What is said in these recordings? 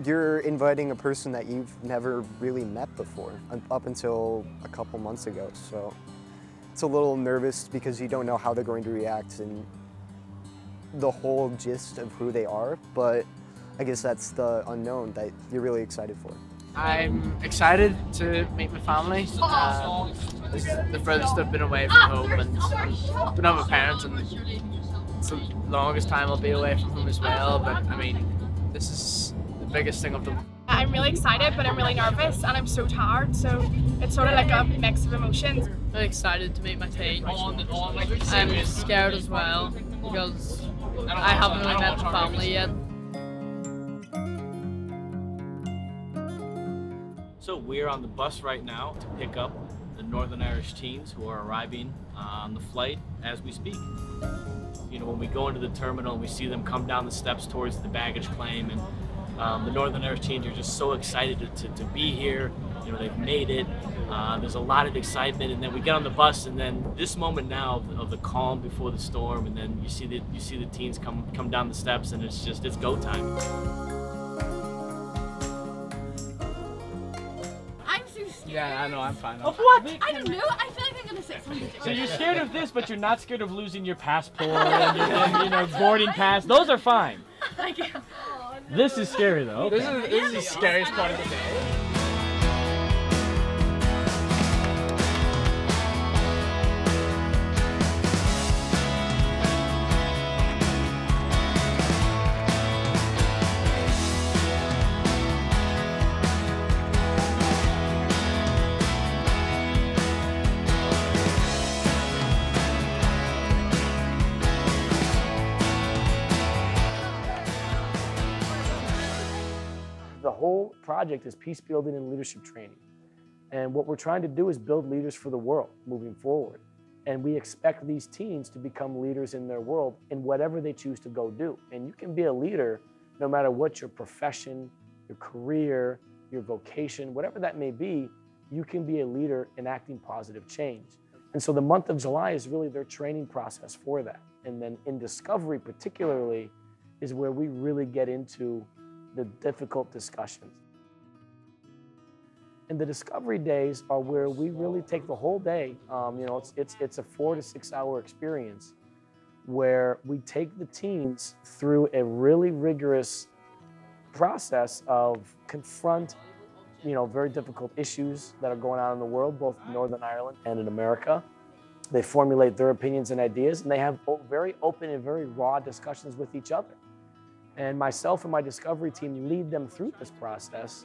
You're inviting a person that you've never really met before, up until a couple months ago, so it's a little nervous because you don't know how they're going to react and the whole gist of who they are, but I guess that's the unknown that you're really excited for. I'm excited to meet my family. This is the furthest I've been away from home, and I've been with my parents, and it's the longest time I'll be away from home as well. But I mean, this is the biggest thing of them. I'm really excited, but I'm really nervous, and I'm so tired. So it's sort of like a mix of emotions. I'm really excited to meet my team. I'm scared as well because I haven't really met my family yet. So we're on the bus right now to pick up the Northern Irish teens who are arriving on the flight as we speak. You know, when we go into the terminal, we see them come down the steps towards the baggage claim, and the Northern Irish teens are just so excited to be here. You know, they've made it. There's a lot of excitement, and then we get on the bus, and then this moment now of the calm before the storm, and then you see the teens come down the steps, and it's go time. Yeah, I know, I'm fine. Of what? I don't know. I feel like I'm gonna say something. So you're scared of this, but you're not scared of losing your passport and boarding pass. Those are fine. Thank you. This is scary though. Okay. This is the scariest part of the day. The whole project is peace building and leadership training. And what we're trying to do is build leaders for the world moving forward. And we expect these teens to become leaders in their world in whatever they choose to go do. And you can be a leader no matter what your profession, your career, your vocation, whatever that may be, you can be a leader enacting positive change. And so the month of July is really their training process for that. And then in discovery particularly is where we really get into the difficult discussions. And the discovery days are where we really take the whole day. You know, it's a 4 to 6 hour experience where we take the teens through a really rigorous process of confront, you know, very difficult issues that are going on in the world, both in Northern Ireland and in America. They formulate their opinions and ideas, and they have very open and very raw discussions with each other. And myself and my discovery team lead them through this process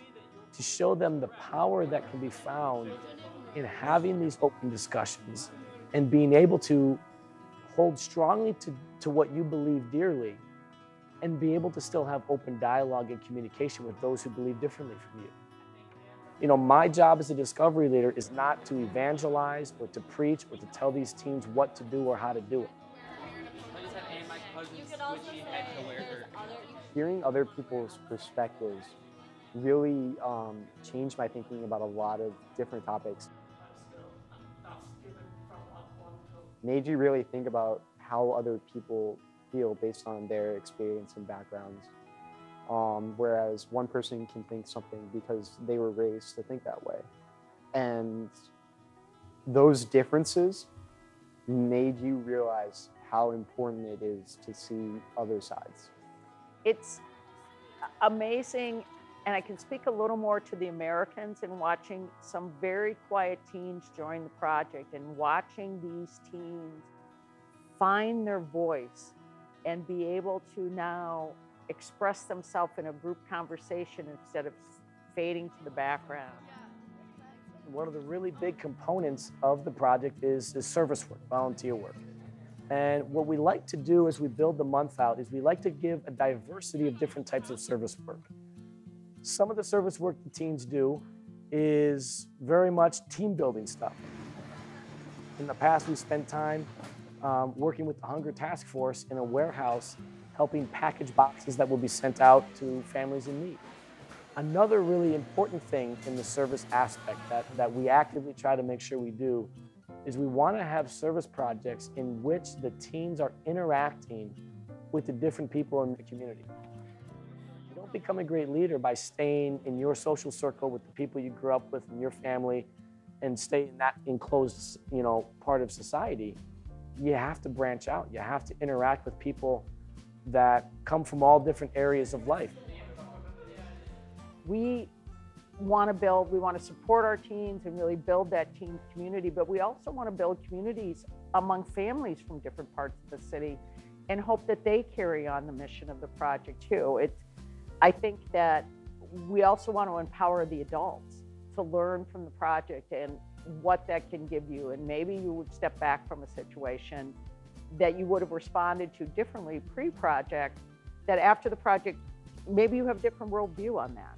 to show them the power that can be found in having these open discussions and being able to hold strongly to what you believe dearly and be able to still have open dialogue and communication with those who believe differently from you. You know, my job as a discovery leader is not to evangelize or to preach or to tell these teens what to do or how to do it. Hearing other people's perspectives really changed my thinking about a lot of different topics. Made you really think about how other people feel based on their experience and backgrounds. Whereas one person can think something because they were raised to think that way. And those differences made you realize how important it is to see other sides. It's amazing, and I can speak a little more to the Americans in watching some very quiet teens join the project and watching these teens find their voice and be able to now express themselves in a group conversation instead of fading to the background. One of the really big components of the project is service work, volunteer work. And what we like to do as we build the month out is we like to give a diversity of different types of service work. Some of the service work the teens do is very much team building stuff. In the past, we spent time working with the Hunger Task Force in a warehouse, helping package boxes that will be sent out to families in need. Another really important thing in the service aspect that we actively try to make sure we do is we want to have service projects in which the teens are interacting with the different people in the community. You don't become a great leader by staying in your social circle with the people you grew up with and your family and stay in that enclosed, part of society. You have to branch out. You have to interact with people that come from all different areas of life. We want to support our teens and really build that teen community, but we also want to build communities among families from different parts of the city and hope that they carry on the mission of the project too. I think that we also want to empower the adults to learn from the project and what that can give you. And maybe you would step back from a situation that you would have responded to differently pre-project, that after the project, maybe you have a different worldview on that.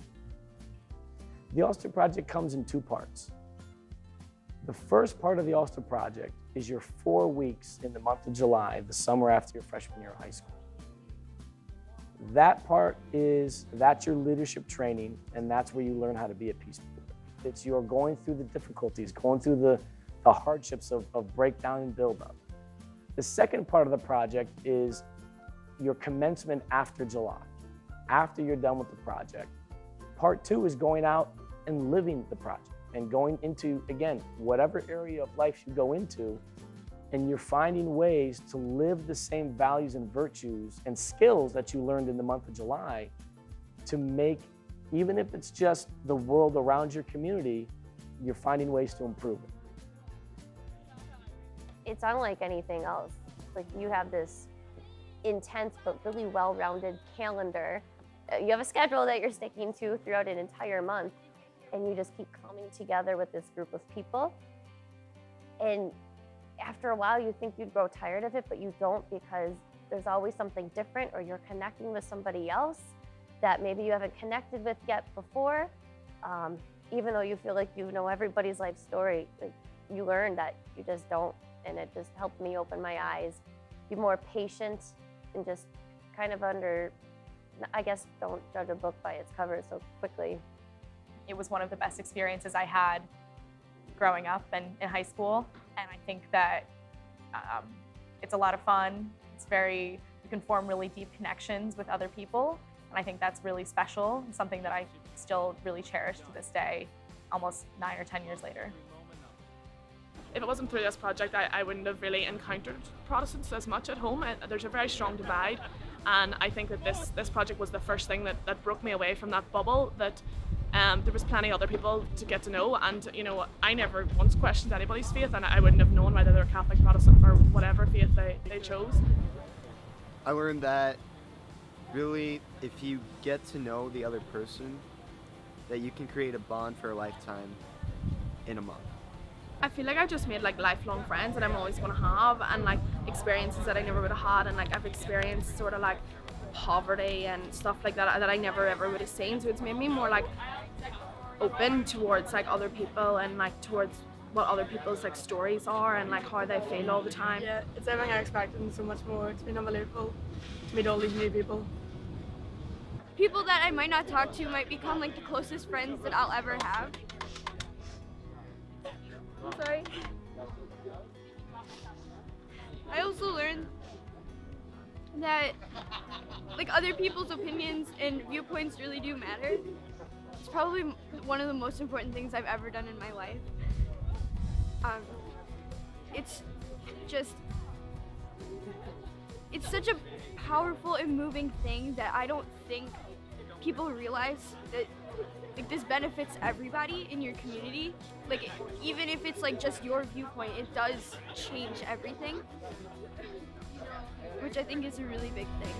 The Ulster Project comes in two parts. The first part of the Ulster Project is your 4 weeks in the month of July, the summer after your freshman year of high school. That part that's your leadership training, and that's where you learn how to be a peacemaker. It's you're going through the difficulties, going through the hardships of breakdown and buildup. The second part of the project is your commencement after July, after you're done with the project. Part two is going out and living the project and going into, again, whatever area of life you go into, and you're finding ways to live the same values and virtues and skills that you learned in the month of July to make, even if it's just the world around your community, you're finding ways to improve it. It's unlike anything else. Like, you have this intense but really well-rounded calendar. You have a schedule that you're sticking to throughout an entire month, and you just keep coming together with this group of people. And after a while, you think you'd grow tired of it, but you don't, because there's always something different, or you're connecting with somebody else that maybe you haven't connected with yet before. Even though you feel like you know everybody's life story, like, you learn that you just don't, and it just helped me open my eyes, be more patient, and just kind of I guess, don't judge a book by its cover so quickly. It was one of the best experiences I had growing up and in high school, and I think that it's a lot of fun. You can form really deep connections with other people, and I think that's really special, and something that I still really cherish to this day, almost 9 or 10 years later. If it wasn't through this project, I wouldn't have really encountered Protestants as much at home. There's a very strong divide, and I think that this project was the first thing that broke me away from that bubble, that there was plenty of other people to get to know, and I never once questioned anybody's faith, and I wouldn't have known whether they're Catholic, Protestant, or whatever faith they chose. I learned that really, if you get to know the other person, that you can create a bond for a lifetime in a month. I feel like I just made lifelong friends that I'm always going to have, and experiences that I never would have had, and I've experienced sort of poverty and stuff like that I never ever would have seen. So it's made me more open towards other people, and towards what other people's stories are, and how they feel all the time. Yeah, it's everything I expected and so much more. It's been unbelievable to meet all these new people. People that I might not talk to might become the closest friends that I'll ever have. I'm sorry. I also learned that other people's opinions and viewpoints really do matter. It's probably one of the most important things I've ever done in my life. It's such a powerful and moving thing that I don't think people realize that this benefits everybody in your community. Even if it's just your viewpoint, it does change everything, which I think is a really big thing.